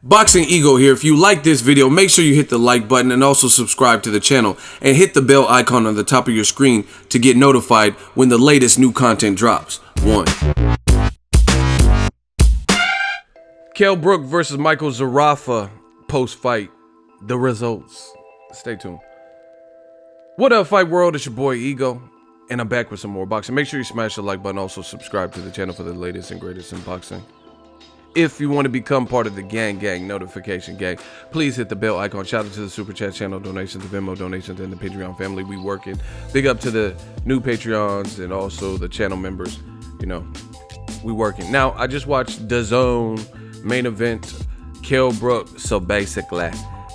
Boxingego here. If you like this video, make sure you hit the like button and also subscribe to the channel and hit the bell icon on the top of your screen to get notified when the latest new content drops. 1. Kell Brook versus Michael Zerafa post-fight. The results. Stay tuned. What up, fight world? It's your boy Ego, and I'm back with some more boxing. Make sure you smash the like button. Also subscribe to the channel for the latest and greatest in boxing. If you want to become part of the gang notification gang, please hit the bell icon. Shout out to the super chat channel donations, the Venmo donations, and the Patreon family. We working. Big up to the new Patreons and also the channel members. You know, we working. Now, I just watched DAZN main event, Kell Brook. So basically,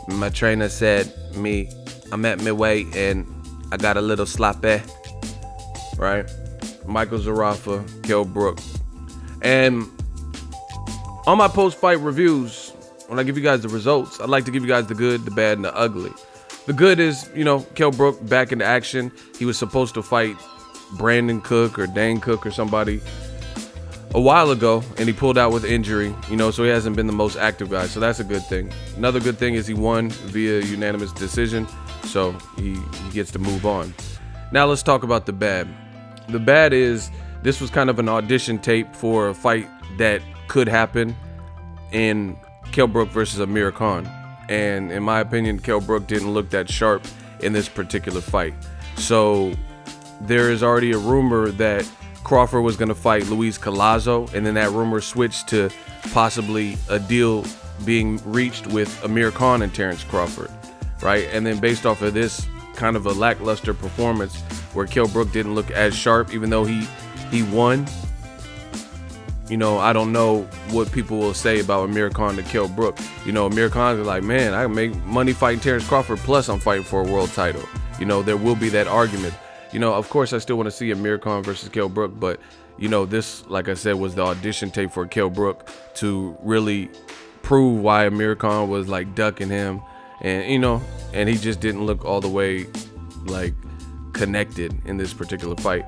my trainer said I'm at midway and I got a little sloppy, right? Michael Zerafa, Kell Brook. And on my post-fight reviews, when I give you guys the results, I like to give you guys the good, the bad, and the ugly. The good is, you know, Kell Brook back into action. He was supposed to fight Brandon Cook or Dane Cook or somebody a while ago, and he pulled out with injury, you know, so he hasn't been the most active guy, so that's a good thing. Another good thing is he won via unanimous decision, so he gets to move on. Now let's talk about the bad. The bad is this was kind of an audition tape for a fight that could happen in Kell Brook versus Amir Khan, and in my opinion, Kell Brook didn't look that sharp in this particular fight. So there is already a rumor that Crawford was going to fight Luis Collazo, and then that rumor switched to possibly a deal being reached with Amir Khan and Terrence Crawford, right? And then based off of this kind of a lackluster performance where Kell Brook didn't look as sharp, even though he won. You know, I don't know what people will say about Amir Khan to Kell Brook. You know, Amir Khan is like, man, I can make money fighting Terrence Crawford, plus I'm fighting for a world title. You know, there will be that argument. You know, of course, I still want to see Amir Khan versus Kell Brook, but, you know, this, like I said, was the audition tape for Kell Brook to really prove why Amir Khan was, like, ducking him. And, you know, and he just didn't look all the way, like, connected in this particular fight.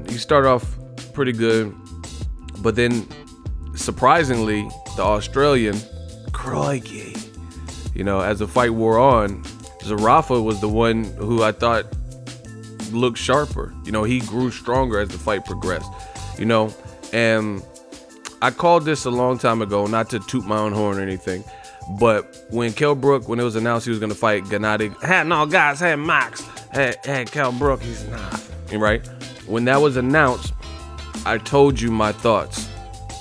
He started off pretty good. But then, surprisingly, the Australian, crikey, you know, as the fight wore on, Zerafa was the one who I thought looked sharper. You know, he grew stronger as the fight progressed, you know. And I called this a long time ago, not to toot my own horn or anything, but when Kell Brook, when it was announced he was going to fight Gennady, Max, Kell Brook, he's not, right? When that was announced, I told you my thoughts,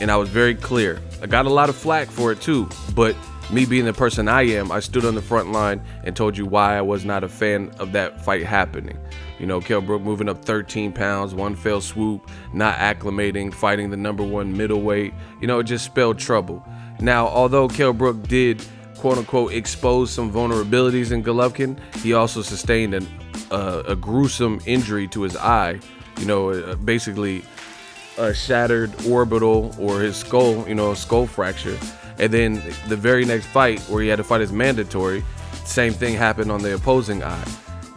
and I was very clear. I got a lot of flack for it too, but me being the person I am, I stood on the front line and told you why I was not a fan of that fight happening. You know, Kell Brook moving up 13 pounds, one fell swoop, not acclimating, fighting the #1 middleweight. You know, it just spelled trouble. Now, although Kell Brook did, quote unquote, expose some vulnerabilities in Golovkin, he also sustained a gruesome injury to his eye. You know, basically a shattered orbital or his skull, you know, a skull fracture. And then the very next fight where he had to fight as mandatory, same thing happened on the opposing eye.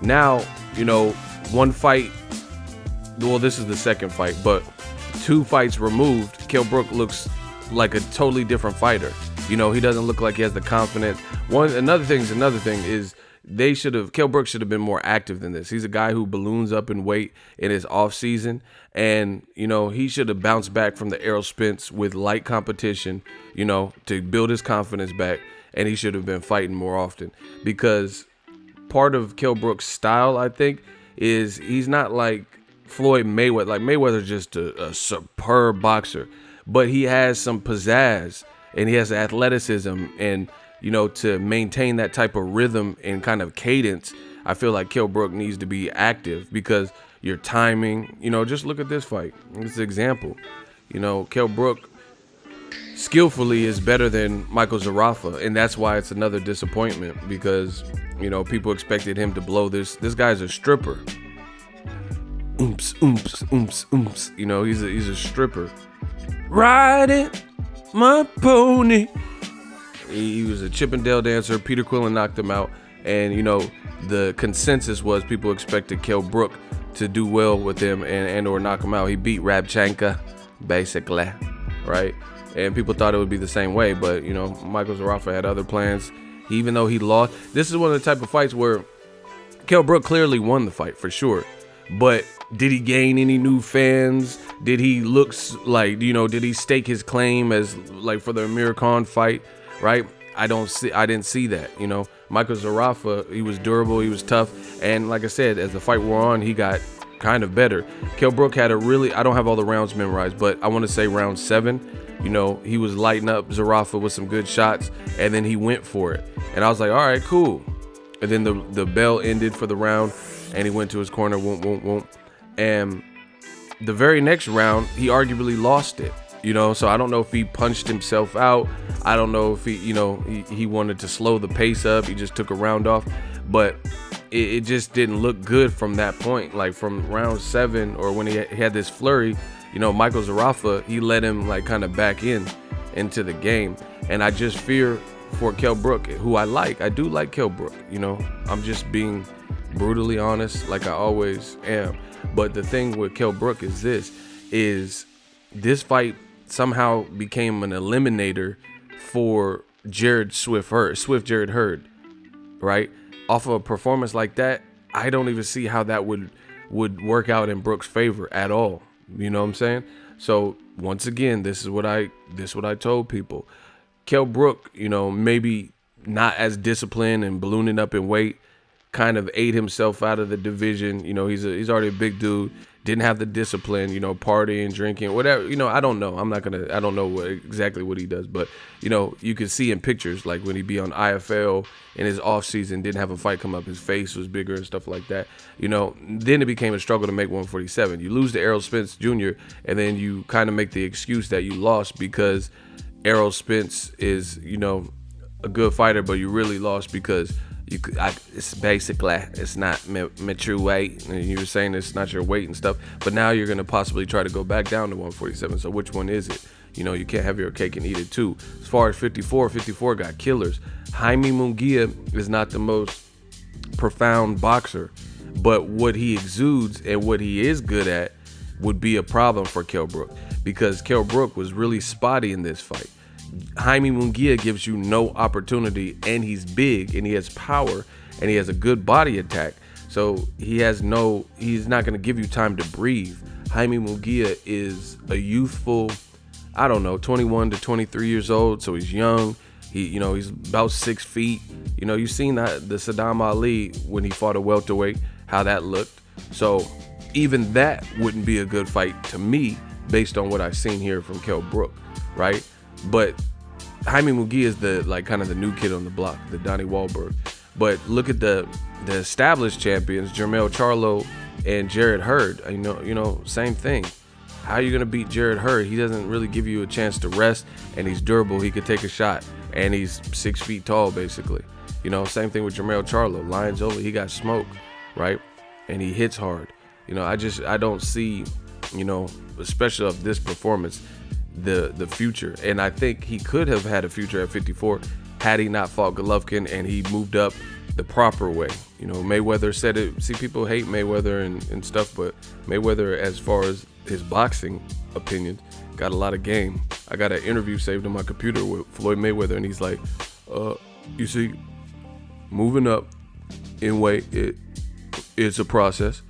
Now, you know, one fight, well, this is the second fight, but 2 fights removed, Kell Brook looks like a totally different fighter. You know, he doesn't look like he has the confidence. Another thing is Kell Brook should have been more active than this. He's a guy who balloons up in weight in his off season, and you know, he should have bounced back from the Errol Spence with light competition, you know, to build his confidence back, and he should have been fighting more often, because part of Kell Brook's style, I think, is he's not like Floyd Mayweather. Like Mayweather's just a superb boxer, but he has some pizzazz and he has athleticism, and you know, to maintain that type of rhythm and kind of cadence, I feel like Kell Brook needs to be active, because your timing, you know, just look at this fight. It's an example. You know, Kell Brook skillfully is better than Michael Zerafa, and that's why it's another disappointment, because, you know, people expected him to blow this. This guy's a stripper. Oomps, oomps, oomps, oomps. You know, he's a stripper. Riding my pony. He was a Chippendale dancer. Peter Quillen knocked him out. And, you know, the consensus was people expected Kell Brook to do well with him and or knock him out. He beat Rabchenka, basically, right? and people thought it would be the same way. But you know, Michael Zerafa had other plans. Even though he lost, this is one of the type of fights where Kell Brook clearly won the fight for sure. But did he gain any new fans? Did he like, you know, did he stake his claim as like for the Amir Khan fight, right? I didn't see that, you know. Michael Zerafa, he was durable, he was tough, and like I said, as the fight wore on, he got kind of better. Kell Brook had a really, I don't have all the rounds memorized, but I want to say round 7, you know, he was lighting up Zerafa with some good shots, and then he went for it. And I was like, all right, cool. And then the bell ended for the round, and he went to his corner, whoop. And the very next round, he arguably lost it. You know, so I don't know if he punched himself out. I don't know if he, you know, he wanted to slow the pace up. He just took a round off. But it just didn't look good from that point. Like from round 7, or when he had this flurry, you know, Michael Zerafa, he let him like kind of back into the game. And I just fear for Kell Brook, who I like. I do like Kell Brook. You know, I'm just being brutally honest like I always am. But the thing with Kell Brook is this fight somehow became an eliminator for Jarrett Hurd, right? Off of a performance like that, I don't even see how that would work out in Brook's favor at all. You know what I'm saying? So once again, this is what I told people. Kell Brook, you know, maybe not as disciplined and ballooning up in weight, kind of ate himself out of the division. You know, he's already a big dude. Didn't have the discipline, you know, partying, drinking, whatever. You know, I don't know. I don't know exactly what he does. But, you know, you can see in pictures, like when he be on IFL in his off season, didn't have a fight come up. His face was bigger and stuff like that. You know, then it became a struggle to make 147. You lose to Errol Spence Jr., and then you kind of make the excuse that you lost because Errol Spence is, you know, a good fighter, but you really lost because it's not my true weight, and you were saying it's not your weight and stuff, but now you're going to possibly try to go back down to 147. So which one is it? You know, you can't have your cake and eat it too. As far as 54 got killers. Jaime Munguia is not the most profound boxer, but what he exudes and what he is good at would be a problem for Kell Brook, because Kell Brook was really spotty in this fight. Jaime Munguia gives you no opportunity, and he's big and he has power and he has a good body attack. So he's not going to give you time to breathe. Jaime Munguia is a youthful, I don't know, 21 to 23 years old. So he's young. He's about 6 feet. You know, you've seen that the Saddam Ali when he fought a welterweight, how that looked. So even that wouldn't be a good fight to me based on what I've seen here from Kell Brook, right? But Jaime Munguia is kind of the new kid on the block, the Donnie Wahlberg. But look at the established champions, Jermell Charlo and Jarrett Hurd. You know, same thing. How are you gonna beat Jarrett Hurd? He doesn't really give you a chance to rest, and he's durable. He could take a shot, and he's 6 feet tall, basically. You know, same thing with Jermell Charlo. Lions over, he got smoked, right? And he hits hard. You know, I don't see, you know, especially of this performance, the future. And I think he could have had a future at 54 had he not fought Golovkin and he moved up the proper way. You know, Mayweather said it. See, people hate Mayweather and stuff, but Mayweather, as far as his boxing opinion, got a lot of game. I got an interview saved on my computer with Floyd Mayweather, and he's like, you see, moving up in weight, it's a process.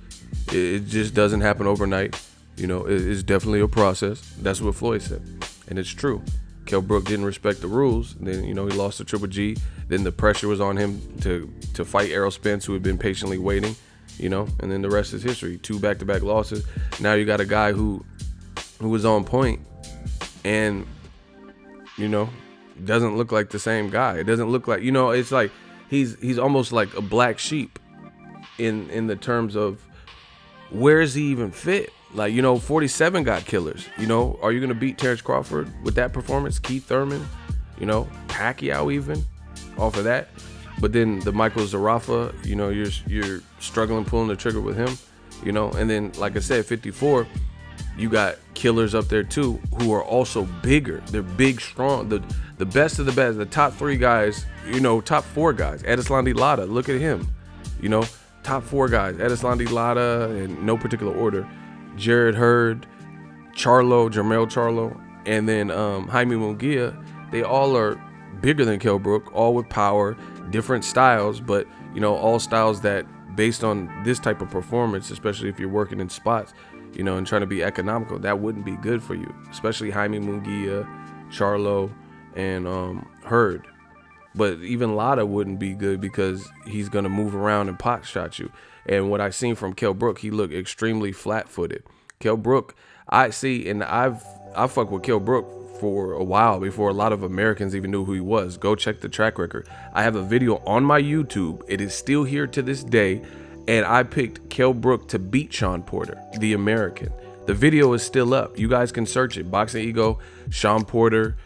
It just doesn't happen overnight. You know, it's definitely a process. That's what Floyd said. And it's true. Kell Brook didn't respect the rules. And then, you know, he lost to Triple G. Then the pressure was on him to fight Errol Spence, who had been patiently waiting, you know, and then the rest is history. 2 back-to-back losses. Now you got a guy who was on point and, you know, doesn't look like the same guy. It doesn't look like, you know, it's like he's almost like a black sheep in the terms of where is he even fit? Like, you know, 47 got killers. You know, are you going to beat Terrence Crawford with that performance? Keith Thurman, you know, Pacquiao even off of that. But then the Michael Zerafa, you know, you're struggling pulling the trigger with him, you know. And then, like I said, 54, you got killers up there too who are also bigger. They're big, strong. The best of the best, the top 3 guys, you know, top 4 guys. Edeslandi Lara, look at him, you know. Top 4 guys, Edeslandi Lara, in no particular order. Jarrett Hurd, Jermell Charlo, and then Jaime Munguia, they all are bigger than Kell Brook, all with power, different styles, but you know, all styles that based on this type of performance, especially if you're working in spots, you know, and trying to be economical, that wouldn't be good for you, especially Jaime Munguia, Charlo, and Hurd. But even Lada wouldn't be good because he's gonna move around and pot shot you. And what I seen from Kell Brook, he looked extremely flat-footed. Kell Brook, I see, and I fucked with Kell Brook for a while before a lot of Americans even knew who he was. Go check the track record. I have a video on my YouTube. It is still here to this day, and I picked Kell Brook to beat Shawn Porter, the American. The video is still up. You guys can search it. Boxingego, Shawn Porter,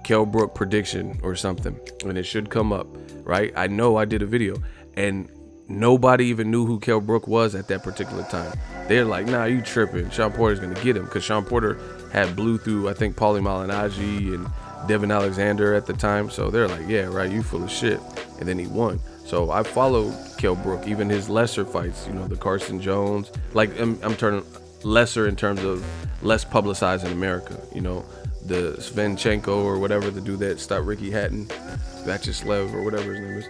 Kell Brook prediction or something, and it should come up, right? I know I did a video, and nobody even knew who Kell Brook was at that particular time. They're like, nah, you tripping. Shawn Porter's gonna get him, because Shawn Porter had blew through, I think, Paulie Malignaggi and Devin Alexander at the time. So they're like, yeah, right, you full of shit. And then he won. So I followed Kell Brook, even his lesser fights, you know, the Carson Jones. Like, I'm turning lesser in terms of less publicized in America, you know, the Svenchenko or whatever, the dude that stopped Ricky Hatton, Vyacheslav or whatever his name is.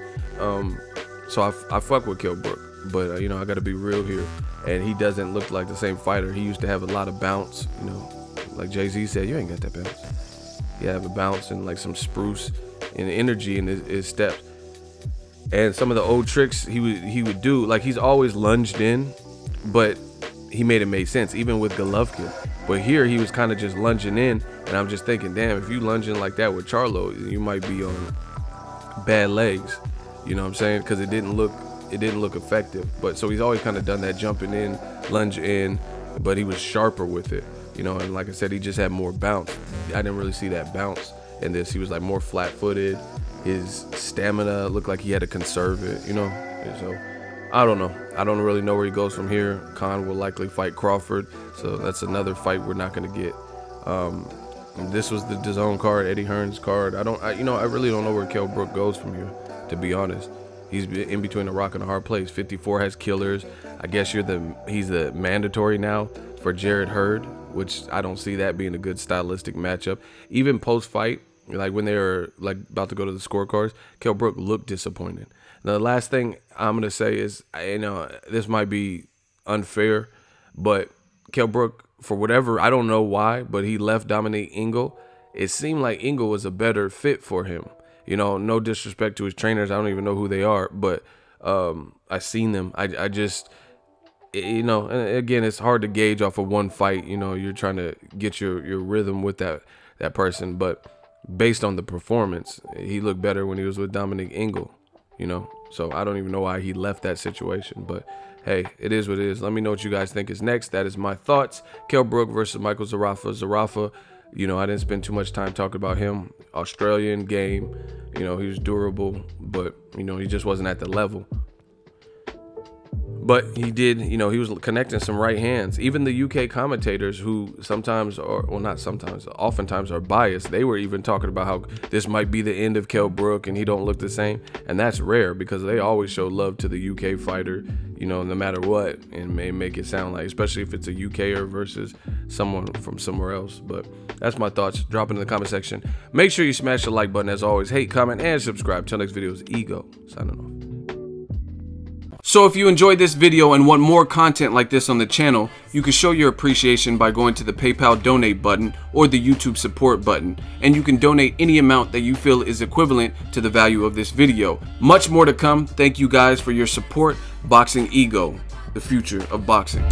So I fuck with Kell Brook, but you know, I got to be real here, and he doesn't look like the same fighter. He used to have a lot of bounce, you know, like Jay-Z said, you ain't got that bounce. You have a bounce and like some spruce and energy in his steps. And some of the old tricks he would do, like he's always lunged in, but he made it make sense, even with Golovkin. But here he was kind of just lunging in, and I'm just thinking, damn, if you lunging like that with Charlo, you might be on bad legs. You know what I'm saying? Because it didn't look effective. But so he's always kind of done that jumping in, lunge in, but he was sharper with it. You know, and like I said, he just had more bounce. I didn't really see that bounce in this. He was like more flat-footed. His stamina looked like he had to conserve it, you know? And so I don't know. I don't really know where he goes from here. Khan will likely fight Crawford, so that's another fight we're not going to get. This was the DAZN card, Eddie Hearn's card. I really don't know where Kell Brook goes from here, to be honest. He's in between a rock and a hard place. 54 has killers. I guess he's the mandatory now for Jarrett Hurd, which I don't see that being a good stylistic matchup. Even post-fight, like when they were like about to go to the scorecards, Kell Brook looked disappointed. Now, the last thing I'm gonna say is, you know, this might be unfair, but Kell Brook, for whatever, I don't know why, but he left Dominique Ingle. It seemed like Ingle was a better fit for him. You know, no disrespect to his trainers, I don't even know who they are, but I seen them. I just, you know, and again, it's hard to gauge off of one fight. You know, you're trying to get your rhythm with that person, but based on the performance, he looked better when he was with Dominique Ingle, you know? So I don't even know why he left that situation, but hey, it is what it is. Let me know what you guys think is next. That is my thoughts. Kell Brook versus Michael Zerafa. Zerafa, you know, I didn't spend too much time talking about him. Australian game, you know, he was durable, but, you know, he just wasn't at the level. But he did, you know, he was connecting some right hands. Even the UK commentators, who sometimes are, well, not sometimes, oftentimes are biased, they were even talking about how this might be the end of Kell Brook and he don't look the same. And that's rare, because they always show love to the UK fighter, you know, no matter what, and may make it sound like, especially if it's a UKer versus someone from somewhere else. But that's my thoughts. Drop it in the comment section. Make sure you smash the like button as always. Hate, comment, and subscribe. Till next video is Ego, signing off. So if you enjoyed this video and want more content like this on the channel, you can show your appreciation by going to the PayPal donate button or the YouTube support button, and you can donate any amount that you feel is equivalent to the value of this video. Much more to come. Thank you guys for your support. Boxingego, the future of boxing.